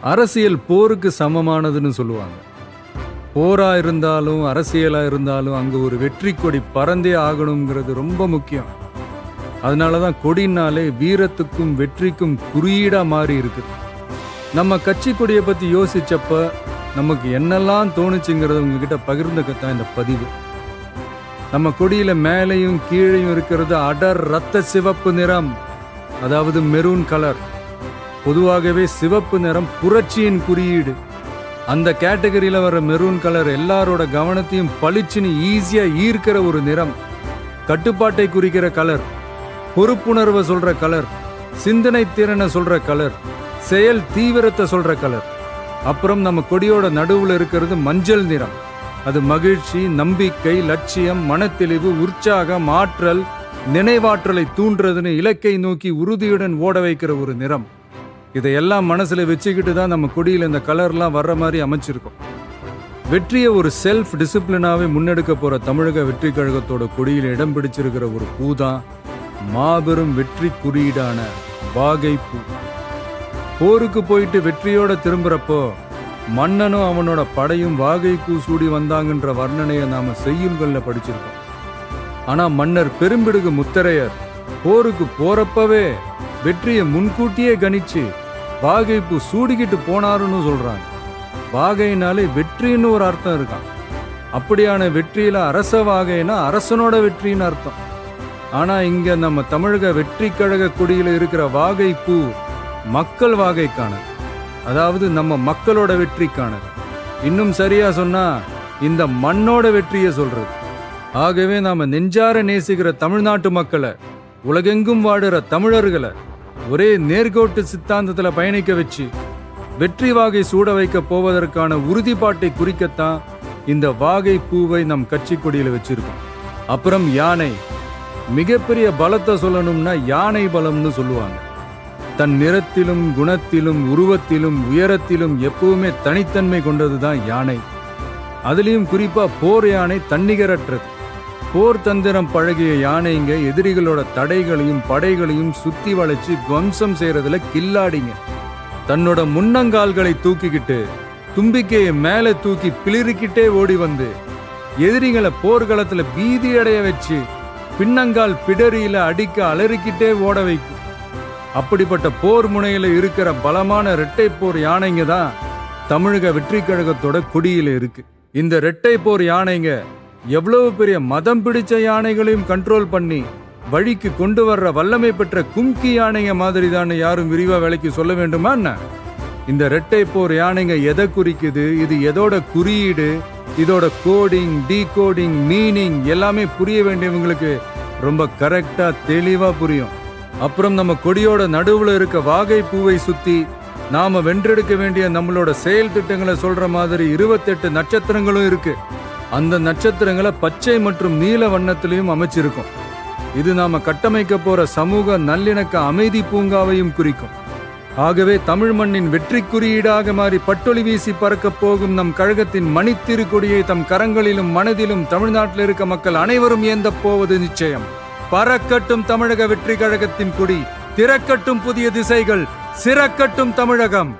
அரசியல் போருக்கு சமமானதுன்னு சொல்லுவாங்க. போரா இருந்தாலும் அரசியலா இருந்தாலும் அங்க ஒரு வெற்றி கொடி பறந்தே ஆகணுங்கிறது ரொம்ப முக்கியம். அதனாலதான் கொடினாலே வீரத்துக்கும் வெற்றிக்கும் குறியீடா மாறி இருக்கு. நம்ம கட்சி கொடியை பத்தி யோசிச்சப்ப நமக்கு என்னெல்லாம் தோணுச்சுங்கிறத உங்ககிட்ட பகிர்ந்துக்கத்தான் இந்த பதிவு. நம்ம கொடியில மேலையும் கீழையும் இருக்கிறது அடர் ரத்த சிவப்பு நிறம், அதாவது மெரூன் கலர். பொதுவாகவே சிவப்பு நிறம் புரட்சியின் குறியீடு. அந்த கேட்டகரியில வர மெரூன் கலர் எல்லாரோட கவனத்தையும் பளிச்சுன்னு ஈஸியா ஈர்க்கிற ஒரு நிறம். கட்டுப்பாட்டை குறிக்கிற கலர், பொறுப்புணர்வை சொல்ற கலர், சிந்தனை திறனை சொல்ற கலர், செயல் தீவிரத்தை சொல்ற கலர். அப்புறம் நம்ம கொடியோட நடுவுல இருக்கிறது மஞ்சள் நிறம். அது மகிழ்ச்சி, நம்பிக்கை, லட்சியம், மனத்தெளிவு, உற்சாகம், ஆற்றல், நினைவாற்றலை தூண்டுறதுன்னு இலக்கை நோக்கி உறுதியுடன் ஓட வைக்கிற ஒரு நிறம். இதையெல்லாம் மனசுல வச்சுக்கிட்டு தான் நம்ம கொடியில இந்த கலர்லாம் வர்ற மாதிரி அமைச்சிருக்கோம். வெற்றியை ஒரு செல்ஃப் டிசிப்ளினாவே முன்னெடுக்க போற தமிழக வெற்றி கழகத்தோட கொடியில இடம் பிடிச்சிருக்கிற ஒரு பூ தான் மாபெரும் வெற்றி குறியீடான வாகை பூ. போருக்கு போயிட்டு வெற்றியோட திரும்புறப்போ மன்னனும் அவனோட படையும் வாகை பூ சூடி வந்தாங்கன்ற வர்ணனையை நாம செய்யுள்கள்ல படிச்சிருக்கோம். ஆனா மன்னர் பெரும்பிடுகு முத்தரையர் போருக்கு போறப்பவே வெற்றியை முன்கூட்டியே கணிச்சு வாகை பூ சூடிக்கிட்டு போனாருன்னு சொல்றாங்க. வாகைனாலே வெற்றின்னு ஒரு அர்த்தம் இருக்கான். அப்படியான வெற்றியில அரச வாகைனா அரசனோட வெற்றின்னு அர்த்தம். ஆனா இங்க நம்ம தமிழக வெற்றி கழக கொடியில இருக்கிற வாகை பூ மக்கள் வாகைக்கானது, அதாவது நம்ம மக்களோட வெற்றிக்கானது. இன்னும் சரியா சொன்னா இந்த மண்ணோட வெற்றியை சொல்றது. ஆகவே நாம நெஞ்சார நேசிக்கிற தமிழ்நாட்டு மக்களை, உலகெங்கும் வாடுற தமிழர்களை ஒரே நேர்கோட்டு சித்தாந்தத்துல பயணிக்க வச்சு வெற்றி வாகை சூட வைக்க போவதற்கான உறுதிப்பாட்டை குறிக்கத்தான் இந்த வாகை பூவை நம் கட்சி கொடியில வச்சிருக்கோம். அப்புறம் யானை. மிகப்பெரிய பலத்தை சொல்லணும்னா யானை பலம்னு சொல்லுவாங்க. தன் நிறத்திலும் குணத்திலும் உருவத்திலும் உயரத்திலும் எப்பவுமே தனித்தன்மை கொண்டதுதான் யானை. அதுலயும் குறிப்பா போர் யானை தன்னிகரற்றது. போர் தந்திரம் பழகிய யானைங்க எதிரிகளோட தடைகளையும் படைகளையும் சுத்தி வளைச்சு துவம்சம் செய்யறதுல கில்லாடிங்க. தன்னோட முன்னங்கால்களை தூக்கிக்கிட்டு தும்பிக்கையை மேல தூக்கி பிளிரிக்கிட்டே ஓடி வந்து எதிரிகளை போர்க்களத்துல பீதி அடைய வச்சு பின்னங்கால் பிடரியில அடிக்க அலறிக்கிட்டே ஓட வைக்கும். அப்படிப்பட்ட போர் முனையில இருக்கிற பலமான இரட்டை போர் யானைங்க தான் தமிழக வெற்றி கழகத்தோட கொடியில இருக்கு. இந்த இரட்டை போர் யானைங்க எவ்வளவு பெரிய மதம் பிடிச்ச யானைகளையும் கண்ட்ரோல் பண்ணி வழிக்கு கொண்டு வர்ற வல்லமை பெற்ற கும்கி யானைங்க மாதிரி தான் யாரும் விரிவா வேலைக்கு சொல்ல வேண்டுமா என்ன? இந்த இரட்டை போர் யானைங்க எதை குறிக்குது, இது எதோட குறியீடு, இதோட கோடிங், டீகோடிங், மீனிங் எல்லாமே புரிய வேண்டியவங்களுக்கு ரொம்ப கரெக்டா தெளிவா புரியும். அப்புறம் நம்ம கொடியோட நடுவுல இருக்க வாகை பூவை சுத்தி நாம வென்றெடுக்க வேண்டிய நம்மளோட செயல் திட்டங்களை சொல்ற மாதிரி 28 நட்சத்திரங்களும் இருக்கு. அந்த நட்சத்திரங்களை பச்சை மற்றும் நீல வண்ணத்திலையும் அமைச்சிருக்கும். இது நாம கட்டமைக்க போற சமூக நல்லிணக்க அமைதி பூங்காவையும் குறிக்கும். ஆகவே தமிழ் மண்ணின் வெற்றி குறியீடாக மாறி பட்டொலி வீசி பறக்க போகும் நம் கழகத்தின் மணித்திரு கொடியை தம் கரங்களிலும் மனதிலும் தமிழ்நாட்டில் இருக்க மக்கள் அனைவரும் ஏந்த போவது நிச்சயம். பறக்கட்டும் தமிழக வெற்றி கழகத்தின் கொடி, திறக்கட்டும் புதிய திசைகள், சிறக்கட்டும் தமிழகம்.